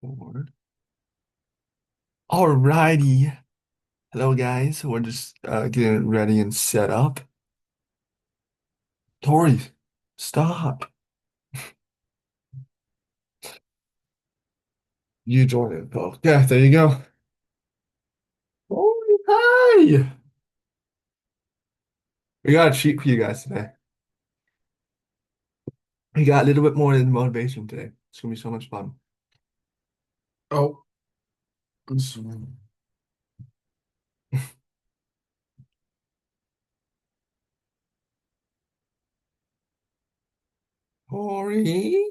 Forward. Alrighty. Hello, guys. We're just getting ready and set up. Tori, stop. You join it, Paul. Yeah, there you go. Tori, hi. We got a treat for you guys today. We got a little bit more than motivation today. It's gonna be so much fun. Oh, Tori.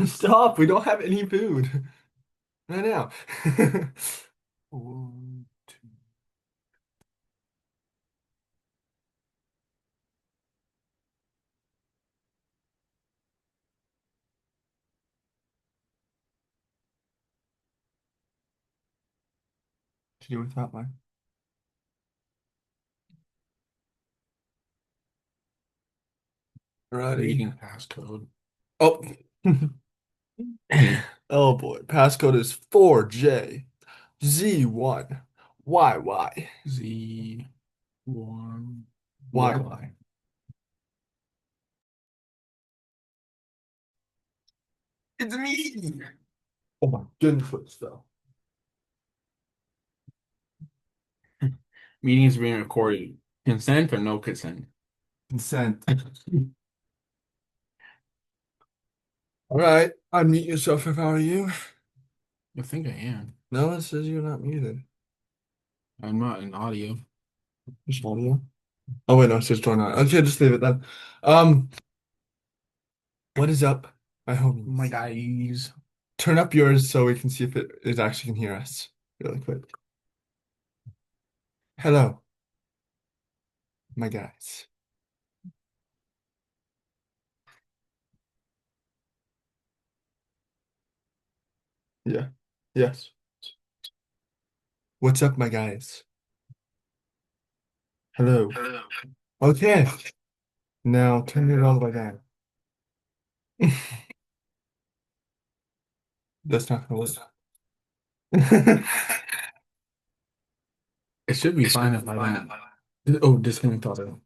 Stop. We don't have any food right now. One, two. To do without mine. Ready? reading passcode. Oh. Oh boy. Passcode is 4J Z1 YY. Z1 YY. Y. It's me. Oh my goodness, though. Meeting is being recorded. Consent or no consent? Consent. All right. Unmute yourself if I were you. I think I am. No, it says you're not muted. I'm not in audio. Just audio. Oh wait, no, it says join on. Okay, just leave it then. Um, what is up, my My homies? guys. Turn up yours so we can see if it actually can hear us really quick. Hello, my guys. Yeah. Yes. What's up, my guys? Hello. Okay. Now turn it all the way down. That's not gonna work. It should be fine if I don't. Oh, disconnect audio.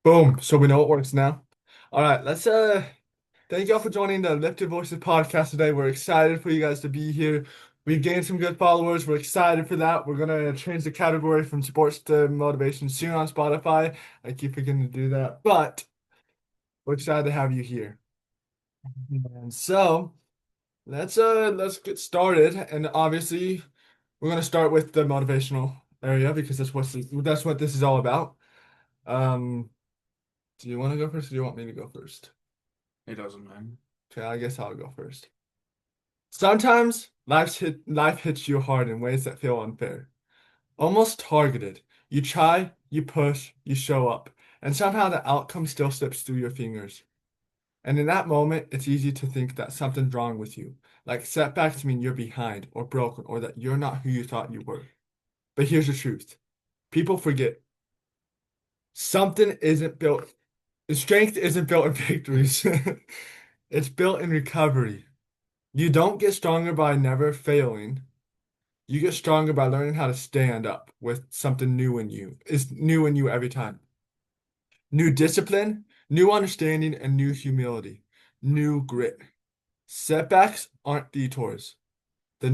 Boom. So we know it works now. All right, let's thank y'all for joining the Lifted Voices podcast today. We're excited for you guys to be here. We've gained some good followers. We're excited for that. We're gonna change the category from sports to motivation soon on Spotify. I keep forgetting to do that, but we're excited to have you here. And so let's get started. And obviously we're gonna start with the motivational area because that's what this is all about. Um, do you want to go first or do you want me to go first? It doesn't matter. Okay, I guess I'll go first. Sometimes life hits you hard in ways that feel unfair, almost targeted. You try, you push, you show up, and somehow the outcome still slips through your fingers. And in that moment, it's easy to think that something's wrong with you, like setbacks mean you're behind or broken or that you're not who you thought you were. But here's the truth. People forget something isn't built, strength isn't built in victories. It's built in recovery. You don't get stronger by never failing. You get stronger by learning how to stand up with something new in you. It's new in you every time. New discipline, new understanding, and new humility. New grit. Setbacks aren't detours. They're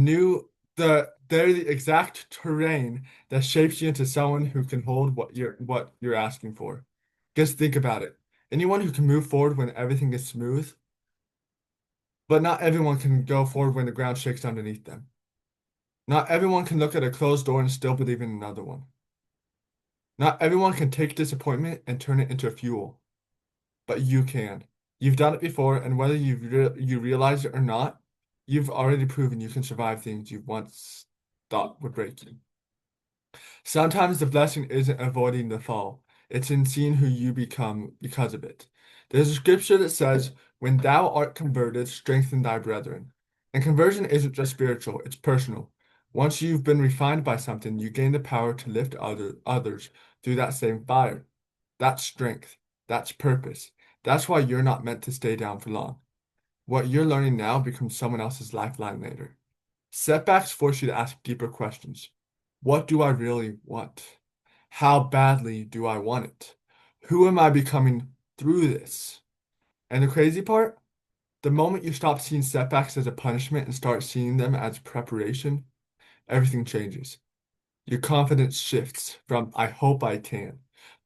the exact terrain that shapes you into someone who can hold what you're asking for. Just think about it. Anyone who can move forward when everything is smooth, but not everyone can go forward when the ground shakes underneath them. Not everyone can look at a closed door and still believe in another one. Not everyone can take disappointment and turn it into fuel, but you can. You've done it before, and whether you realize it or not, you've already proven you can survive things you once thought would break you. Sometimes the blessing isn't avoiding the fall, it's in seeing who you become because of it. There's a scripture that says, "When thou art converted, strengthen thy brethren." And conversion isn't just spiritual, it's personal. Once you've been refined by something, you gain the power to lift others through that same fire. That's strength. That's purpose. That's why you're not meant to stay down for long. What you're learning now becomes someone else's lifeline later. Setbacks force you to ask deeper questions. What do I really want? How badly do I want it? Who am I becoming through this? And the crazy part, the moment you stop seeing setbacks as a punishment and start seeing them as preparation, everything changes. Your confidence shifts from I hope I can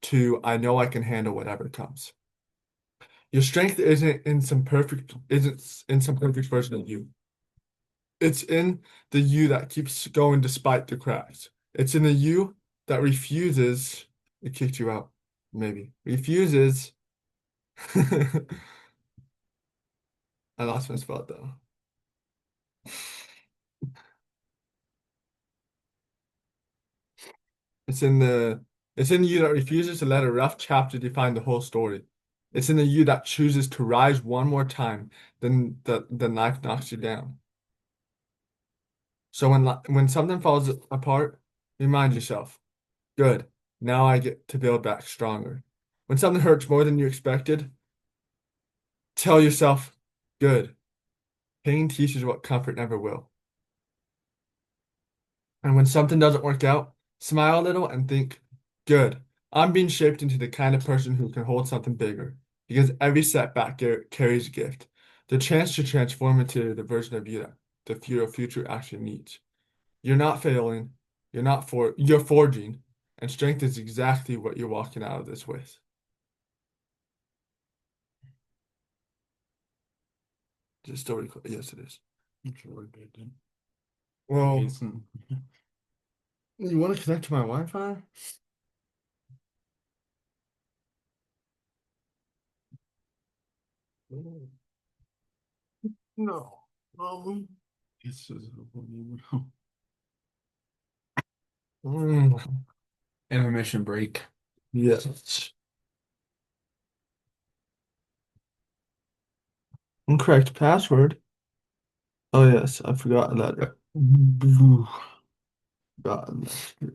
to I know I can handle whatever comes. Your strength isn't in some perfect version of you. It's in the you that keeps going despite the cracks. It's in the you that refuses. It kicked you out, maybe. Refuses. I lost my spot though. It's in the it's in the you that refuses to let a rough chapter define the whole story. It's in the you that chooses to rise one more time than the knife knocks you down. So when something falls apart, remind yourself, good. Now I get to build back stronger. When something hurts more than you expected, tell yourself, good. Pain teaches what comfort never will. And when something doesn't work out, smile a little and think, good. I'm being shaped into the kind of person who can hold something bigger. Because every setback carries a gift. The chance to transform into the version of you that the future actually needs. You're not failing. You're forging. And strength is exactly what you're walking out of this with. Is it still recording? Yes, it is. I'm sure we're good then. Well, Jason. you want to connect to my Wi-Fi? No. This is Mm, intermission break. yes. Incorrect password. Oh yes, I forgot that. Forgotten that.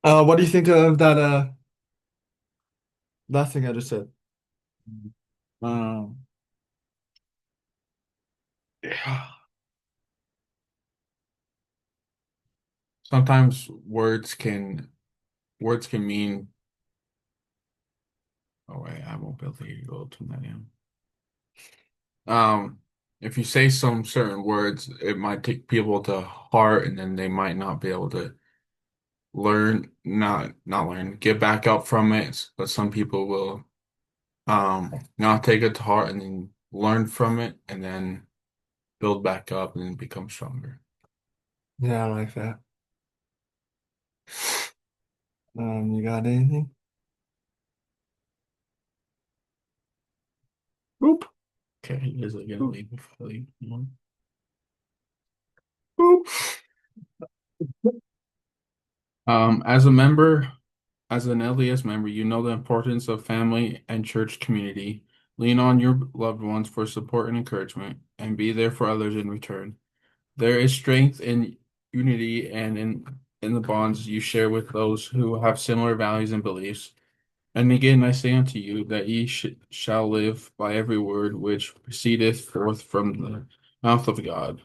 What do you think of that last thing I just said? Um, yeah. Sometimes words can mean. Oh wait, I won't be able to go to that in. Um, if you say some certain words, it might take people to heart, and then they might not be able to not learn, get back up from it. But some people will not take it to heart and then learn from it, and then build back up and then become stronger. Yeah, I like that. You got anything? Boop, Okay, is it gonna boop, leave before I leave? boop. As a member, as an LDS member, you know the importance of family and church community. Lean on your loved ones for support and encouragement, and be there for others in return. There is strength in unity and in the bonds you share with those who have similar values and beliefs. And again, I say unto you that ye shall live by every word which proceedeth forth from the mouth of God.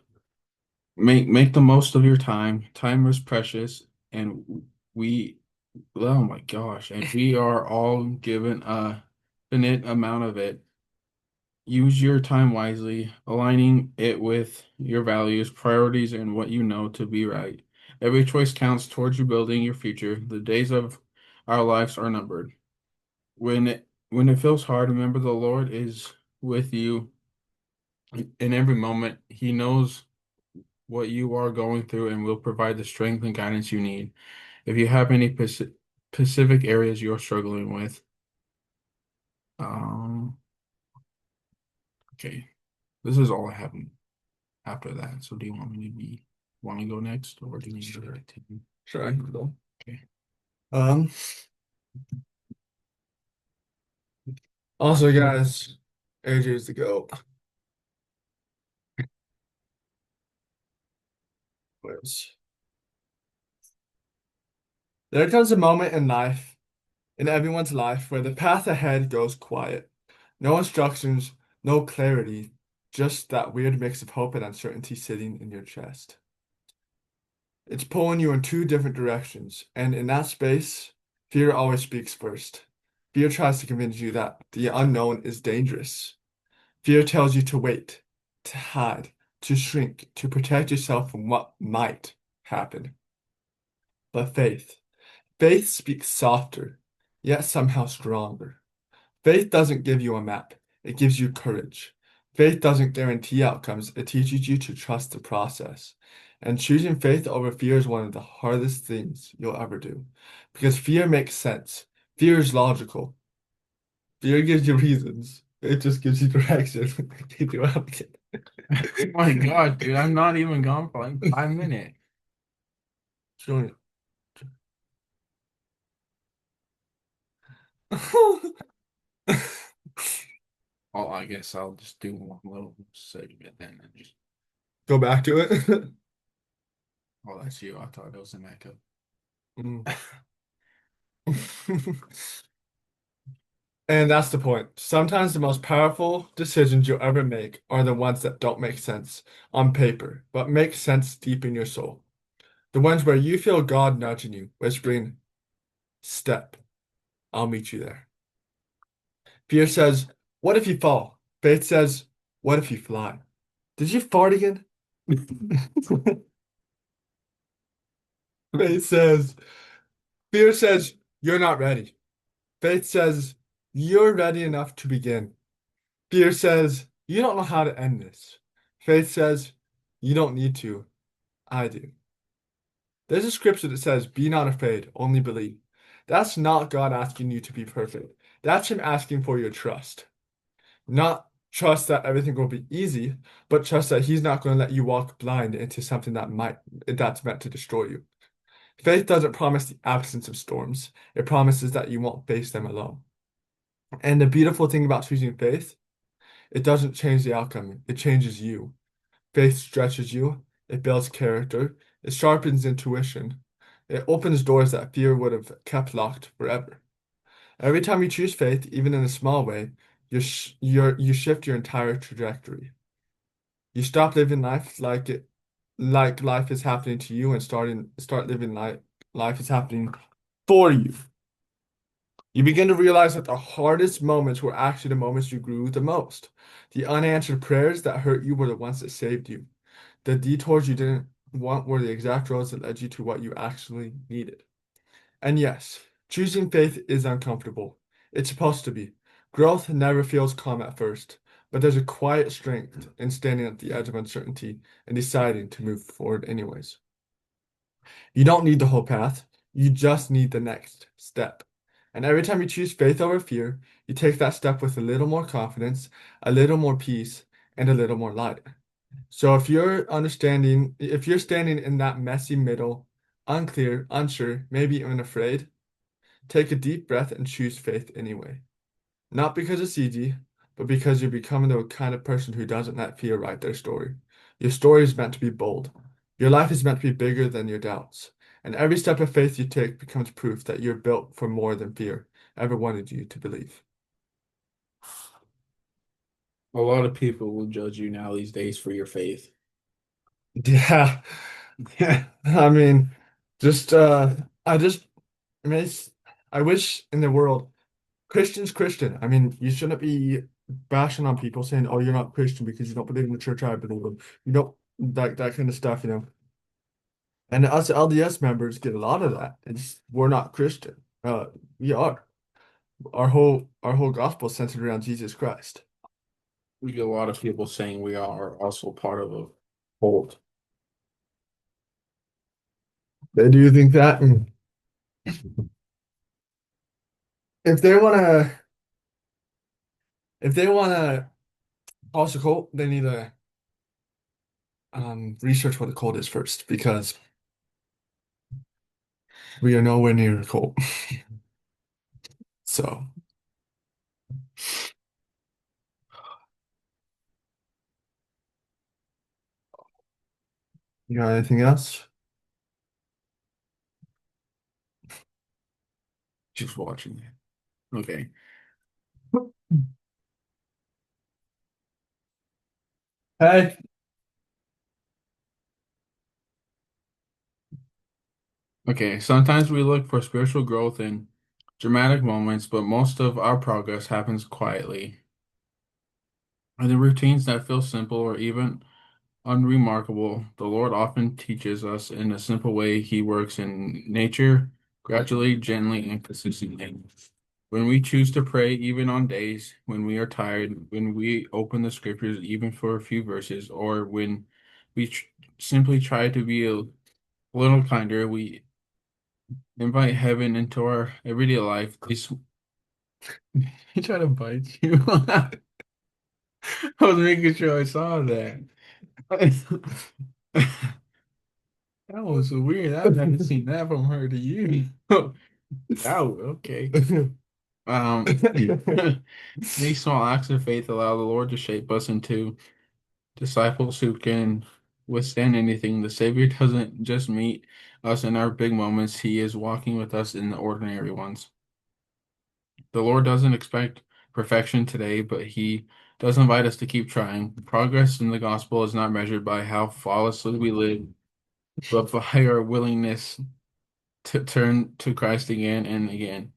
Make the most of your time. Time is precious, and we, oh my gosh, and we are all given a finite amount of it. Use your time wisely, aligning it with your values, priorities, and what you know to be right. Every choice counts towards you building your future. The days of our lives are numbered. When it feels hard, remember the Lord is with you in every moment. He knows what you are going through and will provide the strength and guidance you need. If you have any specific areas you're struggling with, um, okay, this is all I have after that. So do you want to go next, or do you need to continue? Sure, I can go. Okay. Um, Also, guys, AJ's the GOAT. Where's There comes a moment in life, in everyone's life, where the path ahead goes quiet. No instructions, no clarity, just that weird mix of hope and uncertainty sitting in your chest. It's pulling you in two different directions, and in that space, fear always speaks first. Fear tries to convince you that the unknown is dangerous. Fear tells you to wait, to hide, to shrink, to protect yourself from what might happen. But faith speaks softer, yet somehow stronger. Faith doesn't give you a map, it gives you courage. Faith doesn't guarantee outcomes, it teaches you to trust the process. And choosing faith over fear is one of the hardest things you'll ever do. Because fear makes sense. Fear is logical. Fear gives you reasons. It just gives you direction. Keep you out again. Oh my God, dude, I'm not even gone for like 5 minutes. Join it. Oh, I guess I'll just do one little segment then and just, Go back to it. oh, that's you. I thought it was an echo. Mm. And that's the point. Sometimes the most powerful decisions you'll ever make are the ones that don't make sense on paper, but make sense deep in your soul. The ones where you feel God nudging you, whispering, "Step, I'll meet you there." Fear says, "What if you fall?" Faith says, "What if you fly?" Did you fart again? Faith says, Fear says, "You're not ready." Faith says, "You're ready enough to begin." Fear says, "You don't know how to end this." Faith says, "You don't need to. I do." There's a scripture that says, "Be not afraid, only believe." That's not God asking you to be perfect. That's Him asking for your trust. Not trust that everything will be easy, but trust that He's not going to let you walk blind into something that's meant to destroy you. Faith doesn't promise the absence of storms. It promises that you won't face them alone. And the beautiful thing about choosing faith, it doesn't change the outcome. It changes you. Faith stretches you, it builds character, it sharpens intuition, it opens doors that fear would have kept locked forever. Every time you choose faith, even in a small way, you shift your entire trajectory. You stop living life like life is happening to you and start living life is happening for you. You begin to realize that the hardest moments were actually the moments you grew the most. The unanswered prayers that hurt you were the ones that saved you. The detours you didn't want were the exact roads that led you to what you actually needed. And yes, choosing faith is uncomfortable. It's supposed to be. Growth never feels calm at first, but there's a quiet strength in standing at the edge of uncertainty and deciding to move forward anyways. You don't need the whole path, you just need the next step. And every time you choose faith over fear, you take that step with a little more confidence, a little more peace, and a little more light. So if you're standing in that messy middle, unclear, unsure, maybe even afraid, take a deep breath and choose faith anyway. Not because it's easy, but because you're becoming the kind of person who doesn't let fear write their story. Your story is meant to be bold. Your life is meant to be bigger than your doubts. And every step of faith you take becomes proof that you're built for more than fear ever wanted you to believe. A lot of people will judge you now these days for your faith. Yeah. Yeah. I mean, just I just I mean, I wish in the world Christian's Christian. I mean, you shouldn't be bashing on people saying, "Oh, you're not Christian because you don't believe in the church I believe in." You don't like that kind of stuff, you know. And us LDS members get a lot of that. It's we're not Christian. We are. Our whole gospel is centered around Jesus Christ. We get a lot of people saying we are also part of a cult. They do think that, and if they wanna, if they wanna cause a cult, they need to research what a cult is first, because we are nowhere near a cult. So, you got anything else? Just watching it. Okay. Hey. Okay, sometimes we look for spiritual growth in dramatic moments, but most of our progress happens quietly. In the routines that feel simple or even unremarkable, the Lord often teaches us in a simple way He works in nature, gradually, gently, and consistently. When we choose to pray, even on days when we are tired, when we open the scriptures, even for a few verses, or when we simply try to be a little kinder, we invite heaven into our everyday life. This he tried to bite you. I was making sure I saw that. That was weird. I've never seen that from her to you. Oh, okay. These small acts of faith allow the Lord to shape us into disciples who can withstand anything. The Savior doesn't just meet us in our big moments, He is walking with us in the ordinary ones. The Lord doesn't expect perfection today, but He does invite us to keep trying. Progress in the gospel is not measured by how flawlessly we live, but by our willingness to turn to Christ again and again.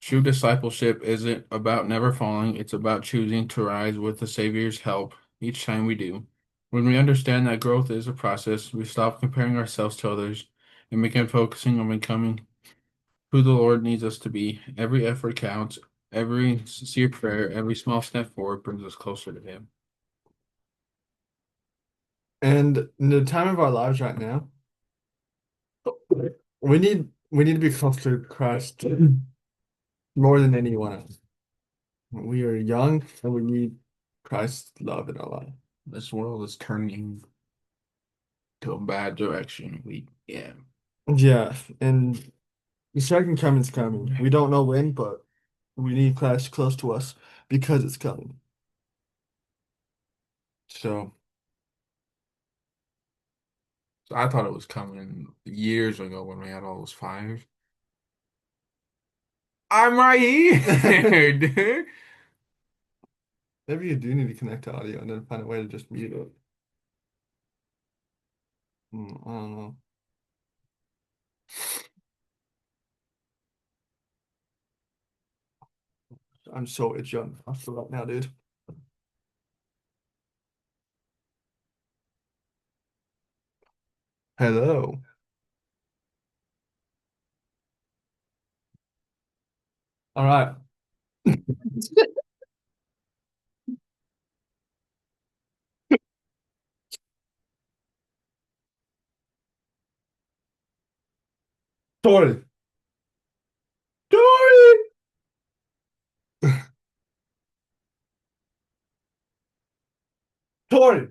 True discipleship isn't about never falling, it's about choosing to rise with the Savior's help each time we do. When we understand that growth is a process, we stop comparing ourselves to others and begin focusing on becoming who the Lord needs us to be. Every effort counts, every sincere prayer, every small step forward brings us closer to Him. And in the time of our lives right now, we need to be close to Christ more than anyone else. We are young and we need Christ's love in our life. This world is turning to a bad direction. Yeah. Yeah, and the second coming's coming. We don't know when, but we need Christ close to us because it's coming. So, So I thought it was coming years ago when we had all those fires. I'm right here, dude. maybe you do need to connect to audio and then find a way to just mute it. I don't know. I'm so itchy on after right now, dude. Hello. All right. Tori. Tori. Tori.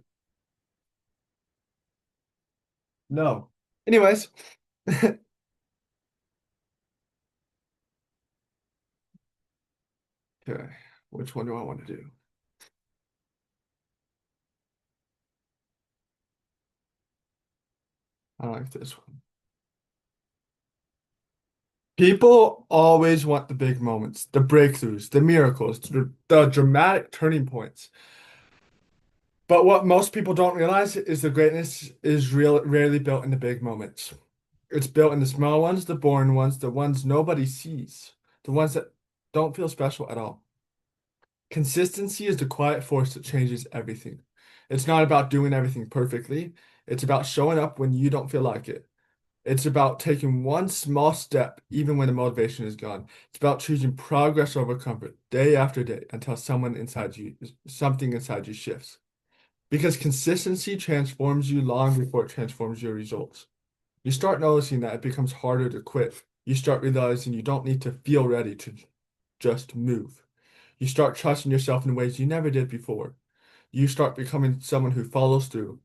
No. Anyways. Okay. Which one do I want to do? I like this one. People always want the big moments, the breakthroughs, the miracles, the dramatic turning points. But what most people don't realize is the greatness is rarely built in the big moments. It's built in the small ones, the boring ones, the ones nobody sees, the ones that don't feel special at all. Consistency is the quiet force that changes everything. It's not about doing everything perfectly. It's about showing up when you don't feel like it. It's about taking one small step, even when the motivation is gone. It's about choosing progress over comfort day after day until something inside you shifts. Because consistency transforms you long before it transforms your results. You start noticing that it becomes harder to quit. You start realizing you don't need to feel ready to just move. You start trusting yourself in ways you never did before. You start becoming someone who follows through.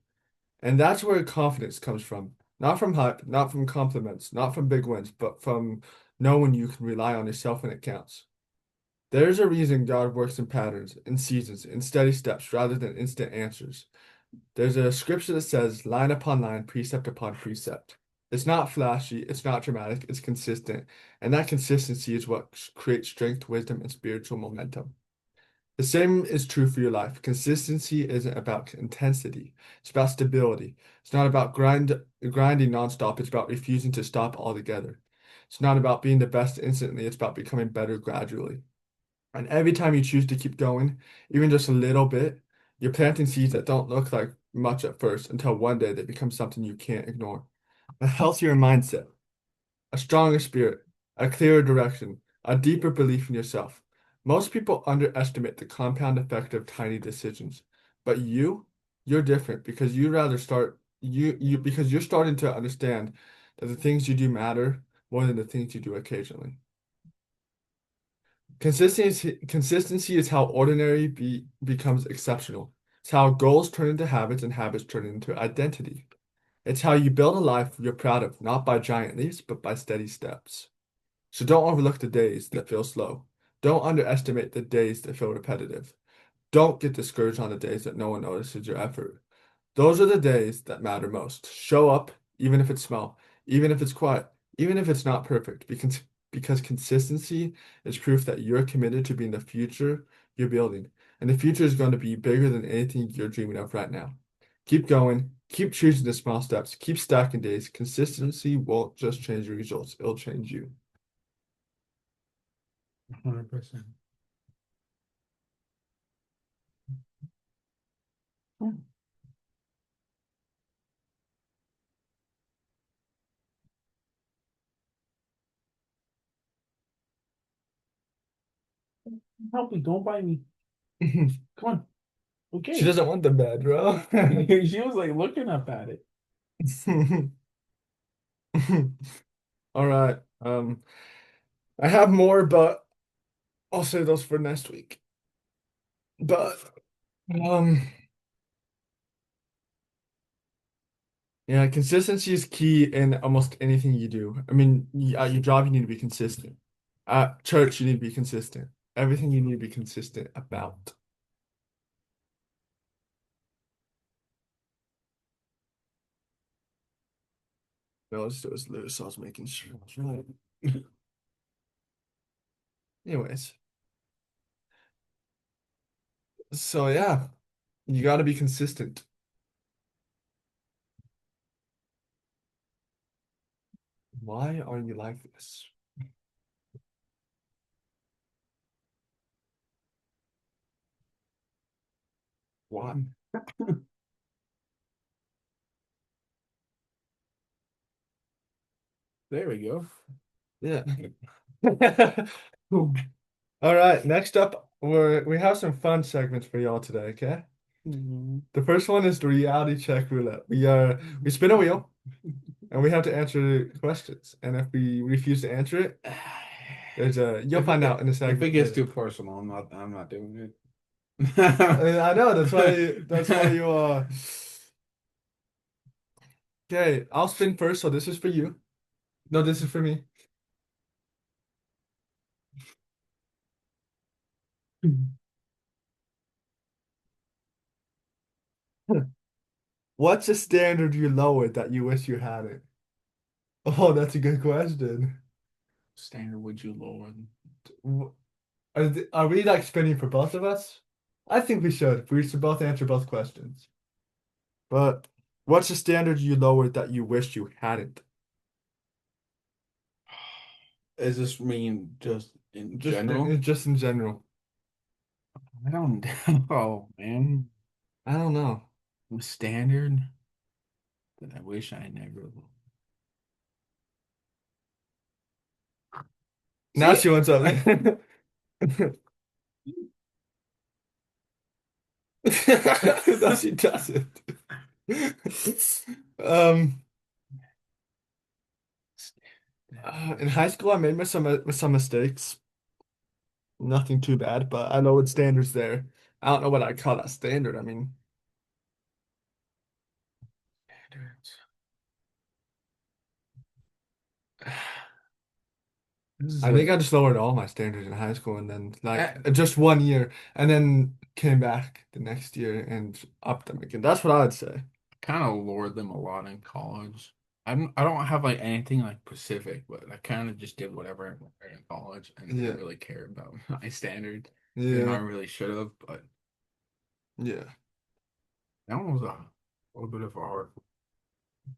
And that's where confidence comes from. Not from hype, not from compliments, not from big wins, but from knowing you can rely on yourself when it counts. There's a reason God works in patterns, in seasons, in steady steps rather than instant answers. There's a scripture that says line upon line, precept upon precept. It's not flashy, it's not dramatic, it's consistent. And that consistency is what creates strength, wisdom, and spiritual momentum. The same is true for your life. Consistency isn't about intensity. It's about stability. It's not about grinding nonstop. It's about refusing to stop altogether. It's not about being the best instantly. It's about becoming better gradually. And every time you choose to keep going, even just a little bit, you're planting seeds that don't look like much at first until one day they become something you can't ignore. A healthier mindset, a stronger spirit, a clearer direction, a deeper belief in yourself. Most people underestimate the compound effect of tiny decisions, but you're different because you rather start you because you're starting to understand that the things you do matter more than the things you do occasionally. Consistency is how becomes exceptional. It's how goals turn into habits and habits turn into identity. It's how you build a life you're proud of, not by giant leaps, but by steady steps. So don't overlook the days that feel slow. Don't underestimate the days that feel repetitive. Don't get discouraged on the days that no one notices your effort. Those are the days that matter most. Show up, even if it's small, even if it's quiet, even if it's not perfect, because consistency is proof that you're committed to being the future you're building. And the future is going to be bigger than anything you're dreaming of right now. Keep going, keep choosing the small steps, keep stacking days. Consistency won't just change your results, it'll change you. 100%. Help me, don't bite me. Come on. She Okay. doesn't want the bed, bro. She was like looking up at it. All right. I have more, but I'll save those for next week. But um, yeah, consistency is key in almost anything you do. I mean, at your job, you need to be consistent. At church, you need to be consistent. Everything you need to be consistent about. No, it was Lewis. I was making sure. I was right. Anyways, so yeah, you got to be consistent. Why are you like this? Why? There we go. Yeah. All right, next up, we have some fun segments for y'all today, okay? Mhm. The first one is the reality check roulette. We spin a wheel and we have to answer questions. And if we refuse to answer it, there's a you'll If find out in a if it segment gets later. too personal, I'm not doing it. I know that's why you okay, I'll spin first, so this is for you. No, this is for me. What's a standard you lowered that you wish you hadn't? Oh, that's a good question. Standard would you lower? W- are we like spinning for both of us? I think we should. We should both answer both questions. But what's the standard you lowered that you wish you hadn't? Is this mean just in Just general? just in general. I don't know, man. I don't know. Standard that I wish I never. Now See? she wants something. No, she doesn't. Um, in high school, I made some mistakes. Nothing too bad, but I know what standards there. I don't know what I call that standard. I mean, Standards. This is I a think I just lowered all my standards in high school and then like I just one year and then came back the next year and upped them again. That's what I would say. kind of lowered them a lot in college. I don't have like anything like specific, but I kind of just did whatever I wanted in college and Yeah, didn't really care about my standard. Even though I yeah, really should have, but yeah. that one was a little bit of a hard.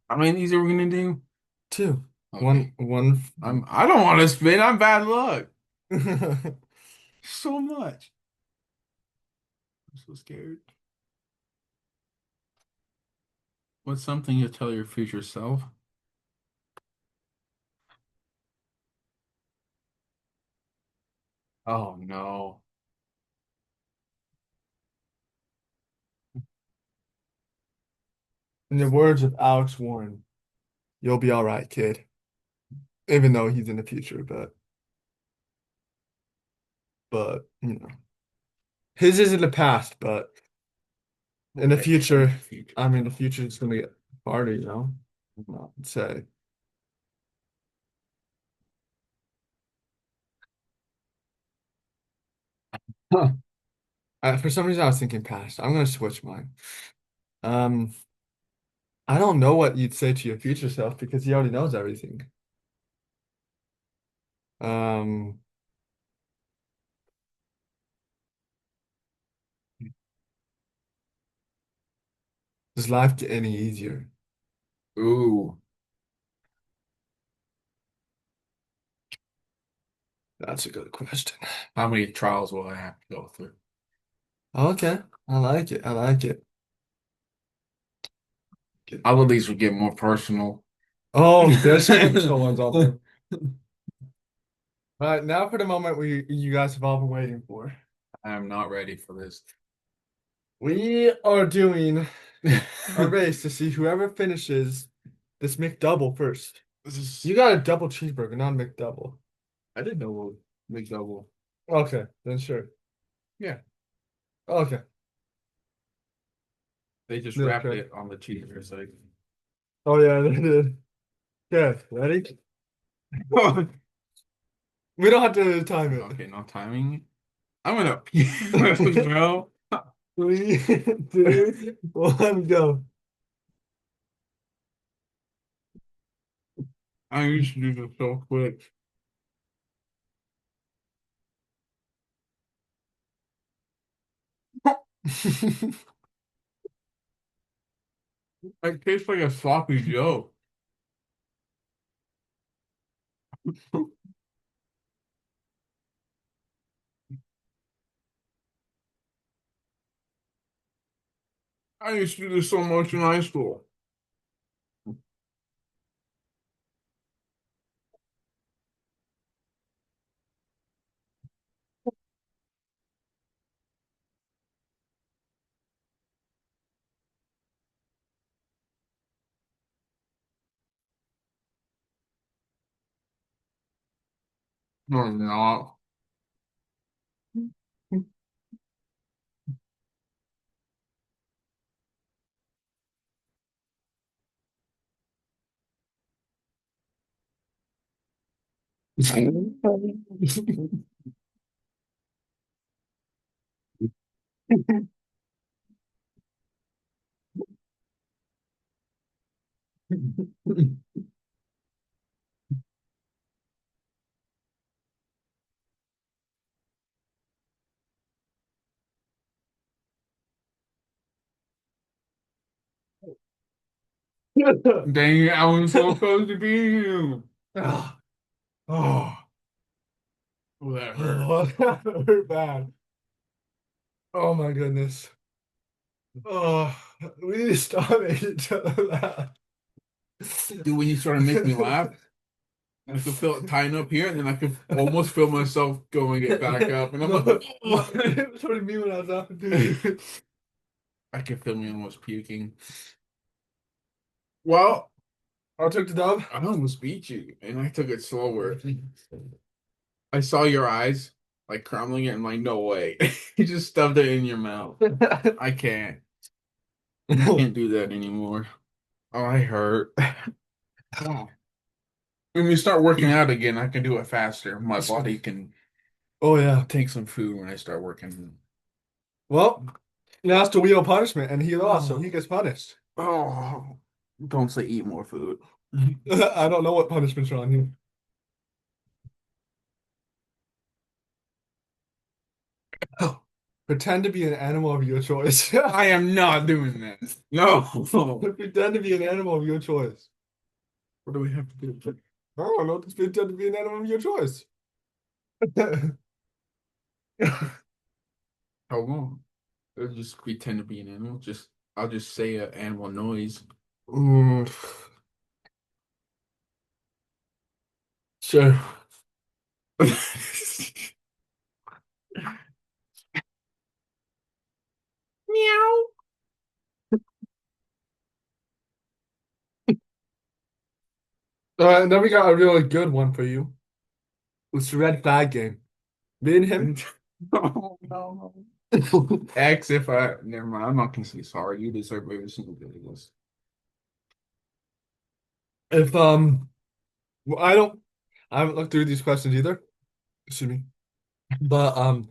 How many of these are we gonna do? Two. Okay. One. I don't want to spin. I'm bad luck. So much. I'm so scared. What's something you tell your future self? Oh no. In the words of Alex Warren, you'll be all right, kid. Even though he's in the future, but his is in the past, but in the Okay, in future, the future. I mean, the future is gonna get harder, you know. I'd say. Huh. For some reason, I was thinking past. I'm gonna switch mine. Um, I don't know what you'd say to your future self because he already knows everything. Um, does life get any easier? Ooh. That's a good question. How many trials will I have to go through? Okay, I like it. I like it. All of these would get more personal. Oh, there's some personal ones on there. All right, now for the moment you guys have all been waiting for. I am not ready for this. We are doing a race to see whoever finishes this McDouble first. This is You got a double cheeseburger, not a McDouble. I didn't know what big double. Okay, then sure. Yeah, Okay, they just yeah, wrapped okay. it on the cheese like. Oh yeah, they did. Okay, ready? We don't have to time it. Okay, no timing. I'm gonna pee, bro. 3, 2, 1, go. I used to do this so quick. It tastes like a sloppy Joe. I used to do this so much in high school. No, I'm not. Dang it, I was so close to beating you. Ah, Oh, oh, that hurt. oh, that hurt bad. Oh my goodness. Oh, we need to stop making each other laugh. Dude, when you started making me laugh, I could feel it tying up here, and then I could almost feel myself going it back up, and I'm No, like, no, oh. it was sort of me when I was laughing too. I could feel me almost puking. Well, I took the dub. I almost beat you, and I took it slower. I saw your eyes like crumbling it, and like, no way. You just stuffed it in your mouth. I can't. I can't do that anymore. Oh, I hurt. When we start working out again, I can do it faster. My body can. Oh I'll yeah. take some food when I start working. Well, now it's the wheel of punishment, and he lost, so Oh, he gets punished. oh, don't say eat more food. I don't know what punishments are on here. Oh, pretend to be an animal of your choice. I am not doing that. No. Pretend to be an animal of your choice. What do we have to do? I don't know. Just pretend to be an animal of your choice. How long? I'll just pretend to be an animal. I'll just say an animal noise. Mm, sure. Meow. And then we got a really good one for you. It's the red flag game. Me and him. Oh, no. X if I never mind. I'm not gonna say sorry. You deserve every single bit of this. If well, I haven't looked through these questions either. Excuse me. But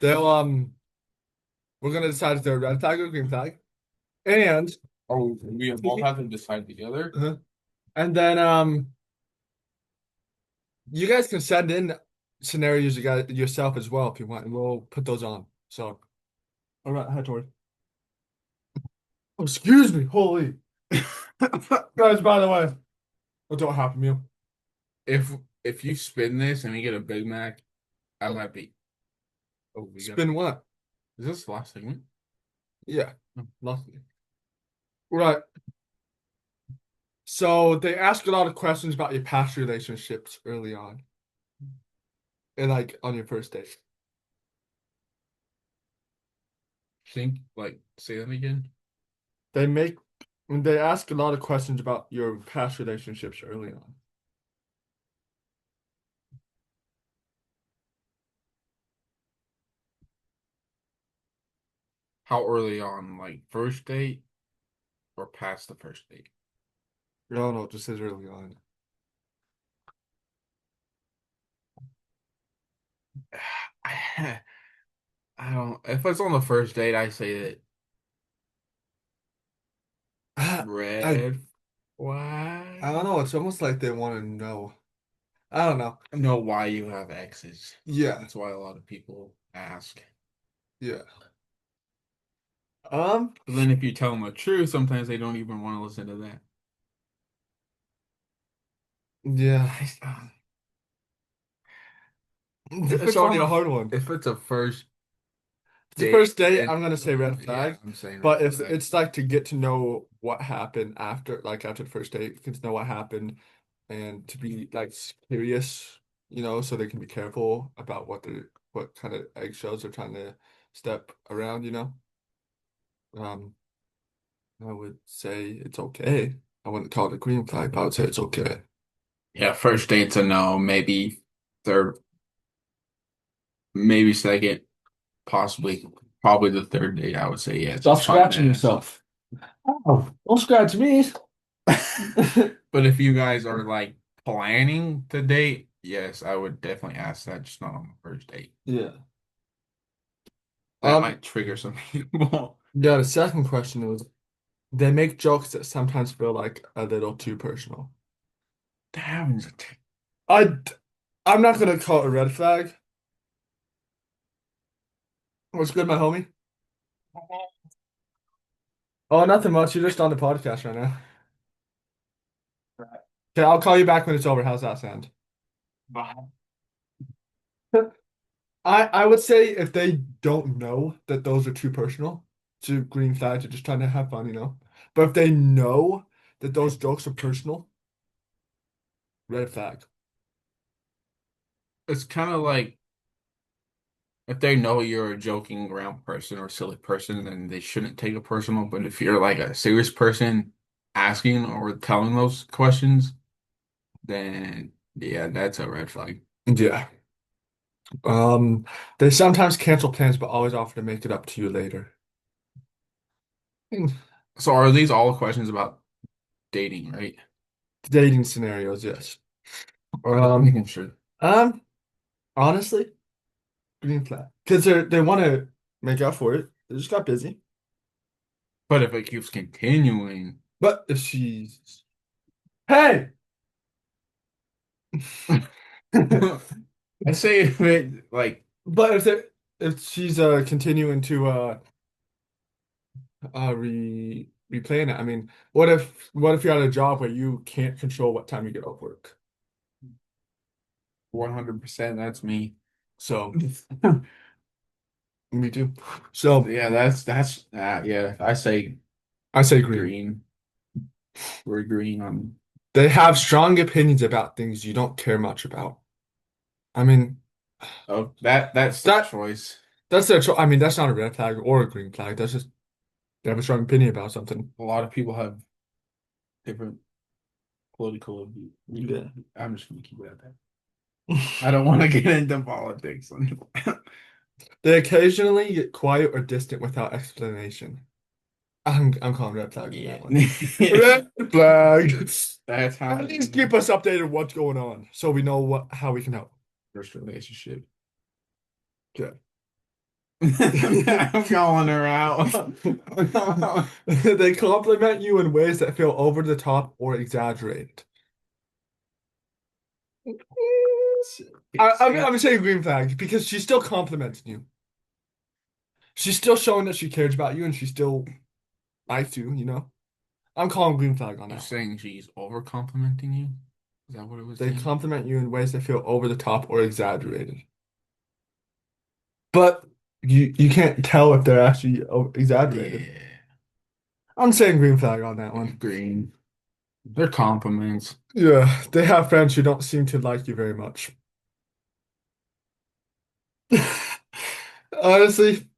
they'll we're gonna decide if they're a red flag or green flag. And Oh, we all have to decide together. uh, and then you guys can send in scenarios you got yourself as well if you want, and we'll put those on. So all right, hi Tori. Oh, excuse me, holy guys, by the way. Oh, don't happen you. If if you spin this and we get a Big Mac, I might be. Oh, we got. Spin what? Is this the last segment? Yeah, nothing. Right. So they ask a lot of questions about your past relationships early on, and like on your first date. Think like say that again. They make when they ask a lot of questions about your past relationships early on. How early on, like first date or past the first date? No, no, it just says early on. I, I don't. If it's on the first date, I say that I red I flag. don't know. It's almost like they want to know. I don't know. Know why you have exes. Yeah, That's why a lot of people ask. yeah. Um, But then if you tell them the truth, sometimes they don't even want to listen to that. yeah. If It's it's already a on, hard one. if it's a first The date, first date, and I'm gonna say red yeah, flag. I'm saying red But if flag. it's like to get to know what happened after, like after the first date, get to know what happened, and to be like curious, so they can be careful about what kind of eggshells they're trying to step around. Um, I would say it's okay. I wouldn't call it a green flag, but I would say it's okay. Yeah, first date's a no, maybe third, maybe second, possibly, probably the third date. I would say yeah, Stop it's fine to scratching ask. yourself. Oh, don't scratch me. But if you guys are like planning to date, yes, I would definitely ask that, just not on the first date. Yeah. That Um, might trigger some people. yeah, the second question was they make jokes that sometimes feel like a little too personal. That happens. I I'm not gonna call it a red flag. What's good, my homie? Oh, nothing much. You're just on the podcast right now. Okay, I'll call you back when it's over. How's that sound? I would say if they don't know that those are too personal, to green flag, you're just trying to have fun. But if they know that those jokes are personal, red flag. It's kind of like if they know you're a joking around person or silly person, then they shouldn't take it personal. But if you're like a serious person asking or telling those questions, then yeah, that's a red flag. Yeah. They sometimes cancel plans, but always offer to make it up to you later. So are these all questions about dating, right? Dating scenarios, yes. I'm just Um, making sure. um, honestly, green flag. Because they want to make up for it. They just got busy. But if it keeps continuing, But if she's Hey! I say if it like But if she's continuing to replaying it, I mean, what if you're at a job where you can't control what time you get off work? 100%, that's me. So me too. So Yeah, that's yeah, I say I say green. green. We're green on. They have strong opinions about things you don't care much about. I mean, Oh, that's the that choice. that's their I mean, that's not a red flag or a green flag. That's just they have a strong opinion about something. A lot of people have different political views. Yeah. I'm just gonna keep it at that. I don't want to get into politics. They occasionally get quiet or distant without explanation. I'm calling red flag on Yeah. that one. Red flag. That's how At least keep us updated on what's going on so we know how we can help. first relationship. Good. I'm calling her out. They compliment you in ways that feel over the top or exaggerated. I'm saying green flag because she's still complimenting you. She's still showing that she cares about you and she still likes you. I'm calling green flag on You're that. saying she's over complimenting you? Is that what it was They saying? compliment you in ways that feel over the top or exaggerated. But you can't tell if they're actually exaggerated. Yeah. I'm saying green flag on that one. Green. They're compliments. Yeah, they have friends who don't seem to like you very much. Honestly,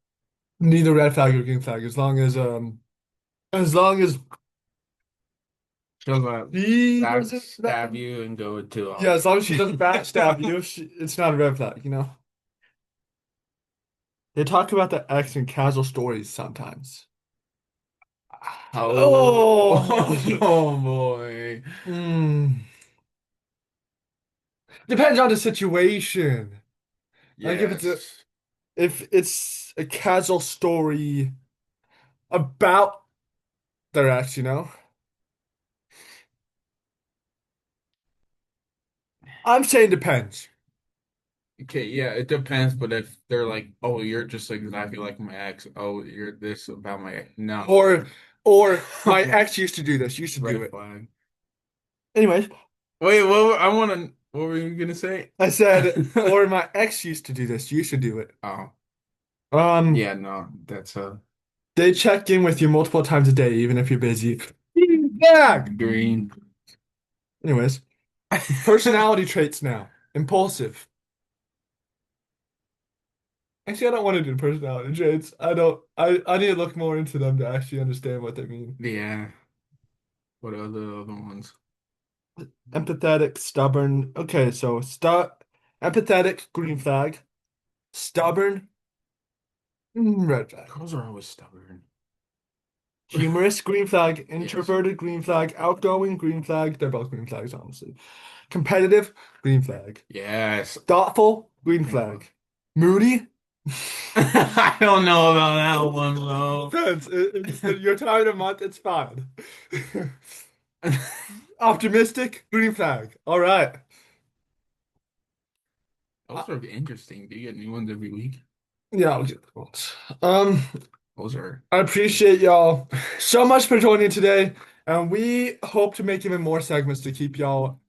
neither red flag or green flag, as long as She'll she doesn't backstab you and go too yeah, off. as long as she doesn't backstab you, it's not a red flag. They talk about the ex in casual stories sometimes. Oh, Oh, oh boy. mm. Depends on the situation. Like Yes. if it's a casual story about their ex. I'm saying depends. Okay, yeah, it depends, but if they're like, oh, you're just exactly like my ex, oh, you're this about my ex. No. Or my ex used to do this, used to do Red it. flag. Anyways, Wait, what were you gonna say? I said, or my ex used to do this, you should do it. Oh, Um, yeah, no, that's they check in with you multiple times a day, even if you're busy. Yeah. green. Anyways, personality traits now. Impulsive. Actually, I don't want to do personality traits. I don't. I need to look more into them to actually understand what they mean. Yeah. What are the other ones? Empathetic, stubborn. Okay, so empathetic, green flag. Stubborn, red flag. Girls are always stubborn. Humorous, green flag. Yes. Introverted, green flag. Outgoing, green flag. They're both green flags, honestly. Competitive, green flag. Yes. Thoughtful, green Green flag. flag. Moody. I don't know about that one, though. Depends. You're tired of month, it's fine. Optimistic, green flag. All right. Those are interesting. Do you get new ones every week? Yeah, I'll get the quotes. Um, Those are. I appreciate y'all so much for joining today, and we hope to make even more segments to keep y'all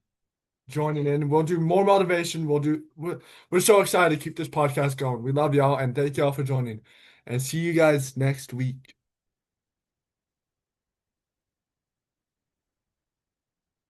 joining in. We'll do more motivation. We're so excited to keep this podcast going. We love y'all and thank y'all for joining. And see you guys next week.